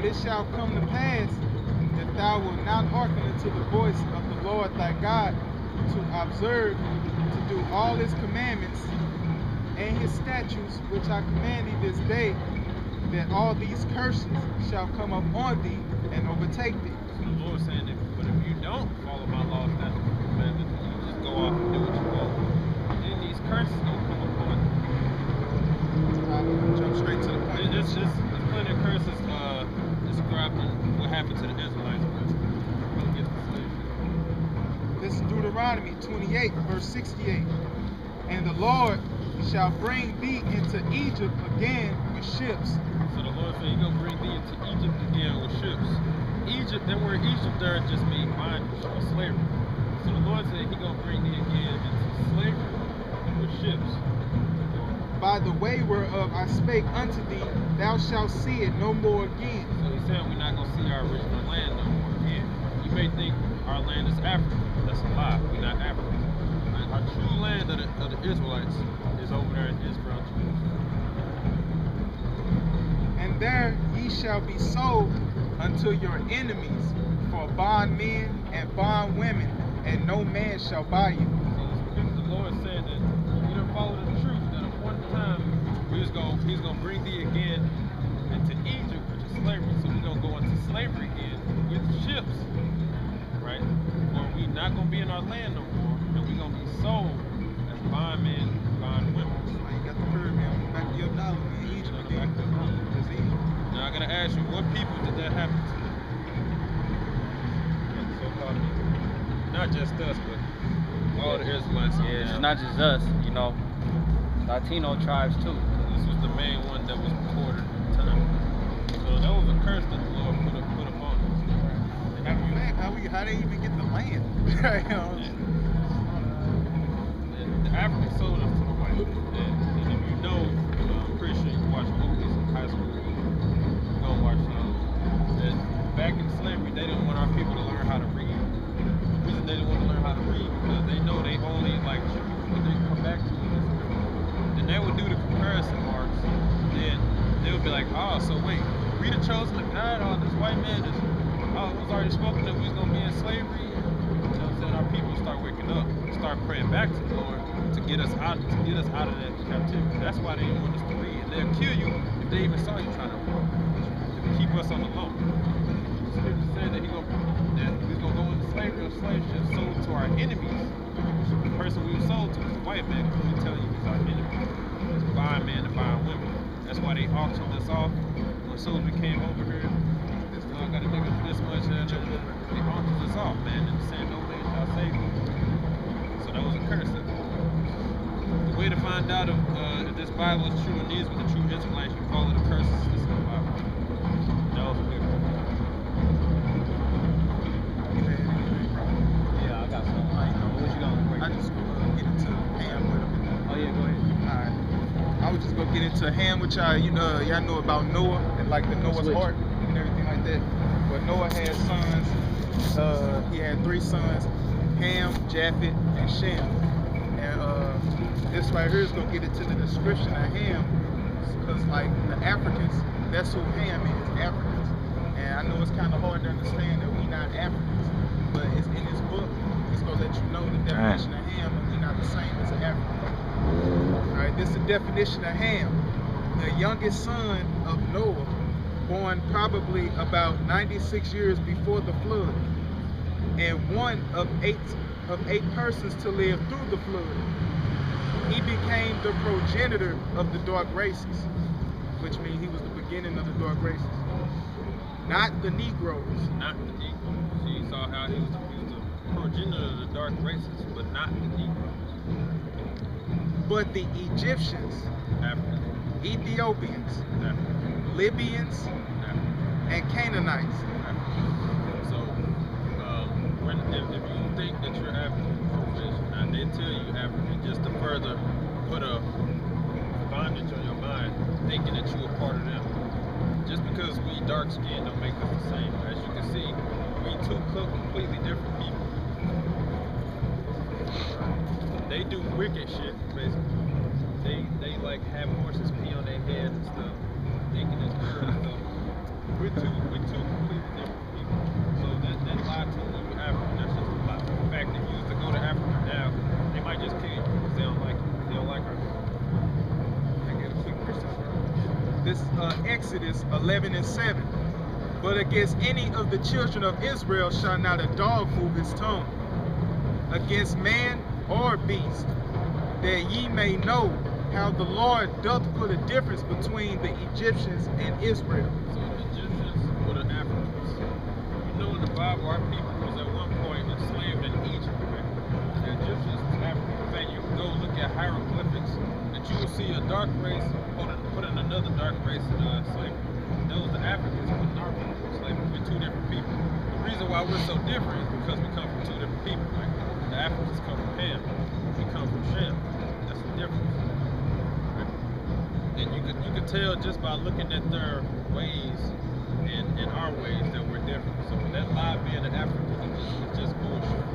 But it shall come to pass that thou wilt not hearken unto the voice of the Lord thy God, to observe to do all his commandments and his statutes which I command thee this day, that all these curses shall come up on thee and overtake thee. So the Lord saying that, but if you don't follow my laws, statutes, and commandments, you just go off and do what you want, then these curses gonna come upon you. I'll jump straight to the point. There's plenty of curses describing what happened to the Israelites. This is Deuteronomy 28, verse 68. And the Lord shall bring thee into Egypt again with ships. So the Lord said He's gonna bring thee into Egypt again with ships. Egypt, that word Egypt there just means bondage or slavery. So the Lord said He's gonna bring thee again into slavery with ships. By the way whereof I spake unto thee, thou shalt see it no more again. So He's saying we're not gonna see our original land no more again. You may think our land is Africa. That's a lie. We're not Africa. Our true land of the Israelites is over there in Israel. And there ye shall be sold unto your enemies for bondmen and bondwomen, and no man shall buy you. So the Lord said that you don't follow the truth, that at one time He's gonna bring thee again into Egypt, which is slavery. So we're gonna go into slavery again with ships, right? Where we not gonna be in our land no more, and we're gonna be sold as bondmen, bondwomen. Why you got the curve, man? Back to your dollar, man. Egypt again. That's Egypt. Now I gotta ask you, what people did that happen to? So-called people. Not just us, but all the Israelites. Yeah, it's not just us, you know. Latino tribes too. This was the main one that was recorded at the time. So that was a curse that the Lord put upon us. How they even get the land? You know? And the Africans sold us to the white. And if you know, I'm pretty sure you watch movies in high school. You're gonna watch those. That back in slavery, they didn't want our people to learn how to read. The reason they didn't want to learn how to read because they know they only like when they come back to it. Then they would do the comparison marks. Then they would be like, oh, so wait, we the chosen of God, or this white man is, it was already spoken that we was gonna be in slavery. You know what I'm saying? Our people start waking up, start praying back to the Lord to get us out of that captivity. That's why they didn't want us to read. And they'll kill you if they even saw you trying to read. To keep us on the low. The scripture said that we're gonna go into slavery or slave ships sold to our enemies. The person we were sold to was a white man, because we tell you he's our enemy. It's buying men and buying women. That's why they auctioned us off. When soon as we came over here, this dog got a nigga for this much, and they auctioned us off, man, and said no man shall save you. So that was a curse. The way to find out if this Bible is true and is with the true Israelites, you follow the curses that's in the Bible. That was a good one. Yeah, I got some. What you gonna break? I just get into Ham with them. Oh yeah, go ahead. Alright. I was just gonna get into Ham with y'all. Y'all know about Noah and like the Noah's Switch. Ark and everything like that. But Noah had sons. He had 3 sons: Ham, Japheth, and Shem. And this right here is gonna get into the description of Ham, because like the Africans, that's who Ham is, Africans. And I know it's kind of hard to understand that we not Africans, but it's in this book. It's gonna let you know the definition of Ham, and we not the same as an African. All right, this is the definition of Ham, the youngest son of Noah, born probably about 96 years before the flood, and one of eight persons to live through the flood. He became the progenitor of the dark races, which means he was the beginning of the dark races, not the Negroes. Not the Negroes. So you saw how he was the progenitor of the dark races, but not the Negroes. But the Egyptians, Africans, Ethiopians, Africans, Libyans, Africans, and Canaanites. Africans. So if you think that you're African, and they tell you African just to further put a bondage on your mind, thinking that you're a part of them. Just because we dark skinned don't make us the same. As you can see, we two completely different people. They do wicked shit, basically. They like have horses pee on their head and stuff, thinking it's good and stuff. We're Exodus 11:7. But against any of the children of Israel shall not a dog move his tongue, against man or beast, that ye may know how the Lord doth put a difference between the Egyptians and Israel. So the Egyptians were the Africans. You know in the Bible, our people was at one point enslaved in Egypt, right? The Egyptians was African. In fact, you can go look at hieroglyphics that you will see a dark race put in another dark race in slavery. Those the Africans put in our people in slavery. We're two different people. The reason why we're so different is because we come from two different people, right? The Africans come from Ham. We come from Shem. That's the difference. And you could tell just by looking at their ways and our ways that we're different. So that lie being an African is just bullshit.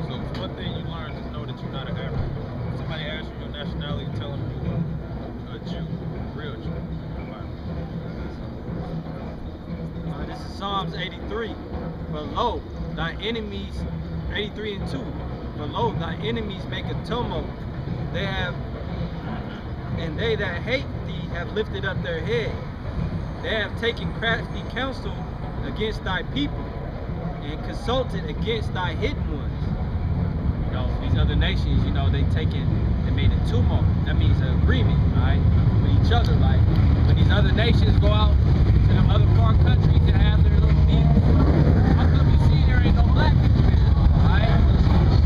So one thing you learn is know that you're not an African. If somebody asks you your nationality, tell them you're a Jew, a real Jew. This is Psalms 83. For lo, thy enemies, 83 and 2. For lo, thy enemies make a tumult. And they that hate thee have lifted up their head. They have taken crafty counsel against thy people, and consulted against thy hidden ones. You know, these other nations, you know, they made a tumult. That means an agreement, right, with each other. Like when these other nations go out to them other far countries and have their little meetings, how come you see there ain't no black people there, right?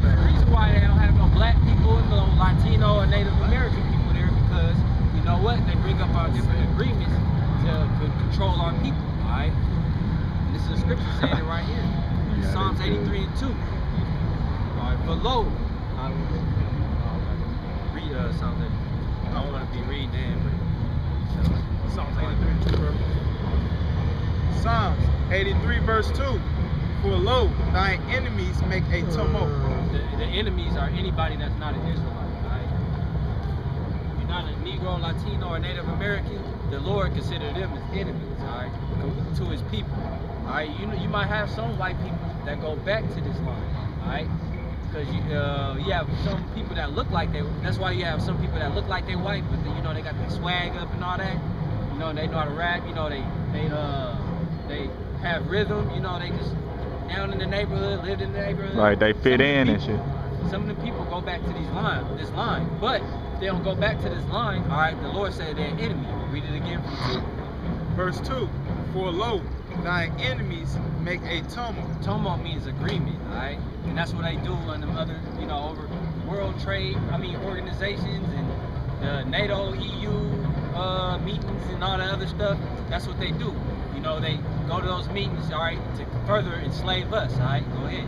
The reason why they don't have no black people, no Latino or Native American people there, because you know what? They bring up our different agreements to control our people, alright? And this is the scripture saying it right here. Psalms 83 and 2. Alright, but lo, read Psalms 83. I don't want to be reading that, but Psalms 83 and 2, bro. Psalms 83 verse 2. For lo, thine enemies make a tumult. the enemies are anybody that's not an Israelite, alright? If you're not a Negro, Latino, or Native American, the Lord considers them as enemies, alright, to his people. Alright, you might have some white people that go back to this line, alright? Because you have some people that look like that's why you have some people that look like they white, but you know they got their swag up and all that. You know, they know how to rap, you know, they have rhythm, you know, they just down in the neighborhood, lived in the neighborhood. Like they fit in and shit. Some of the people go back to this line, but if they don't go back to this line, all right, the Lord said they're an enemy. Read it again from 2. Verse 2. For lo, thine enemies make a tumult. Tumult means agreement, all right? And that's what they do on them other, you know, over world trade, organizations and NATO, EU meetings and all that other stuff. That's what they do. You know, they go to those meetings, all right, to further enslave us, all right? Go ahead.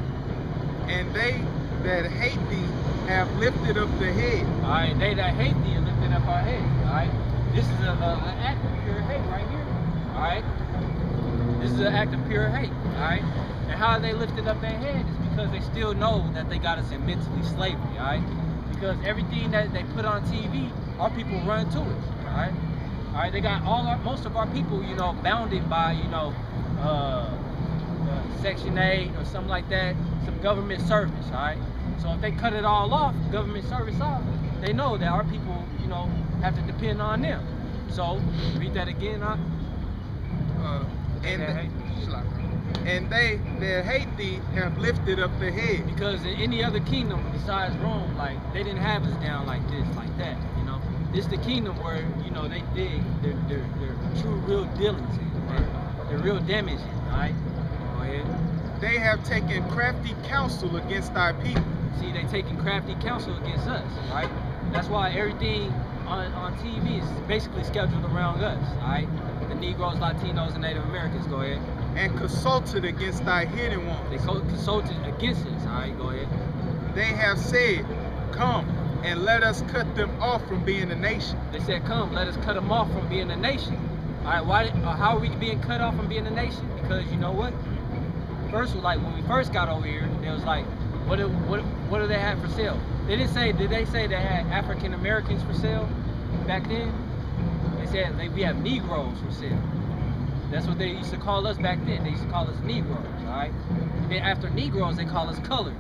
And they that hate thee have lifted up the head. All right, they that hate thee are lifting up our head, all right? This is an act of pure hate right here, all right? This is an act of pure hate, all right? And how are they lifting up their head? It's because they still know that they got us in mentally slavery, all right? Because everything that they put on TV, our people run to it, all right? All right, they got most of our people, you know, bounded by, you know, Section 8 or something like that, some government service, all right? So if they cut it all off, government service off, they know that our people, you know, have to depend on them. So, read that again, huh? And they that hate thee have lifted up the head. Because in any other kingdom besides Rome, like, they didn't have us down like this, like that, you know? This the kingdom where, you know, they dig their true real dealings in, their real damage in, all right? Go ahead. They have taken crafty counsel against thy people. See, they taking crafty counsel against us, right? That's why everything on TV is basically scheduled around us, all right? The Negroes, Latinos, and Native Americans, go ahead. And consulted against thy hidden ones. They consulted against us, all right? Go ahead. They have said, come and let us cut them off from being a nation. They said, come, let us cut them off from being a nation. All right, how are we being cut off from being a nation? Because you know what? First, like when we first got over here, it was like, what do they have for sale? They didn't say, did they say they had African Americans for sale back then? They said we have Negroes for sale. That's what they used to call us back then. They used to call us Negroes, all right? And then after Negroes, they call us colored.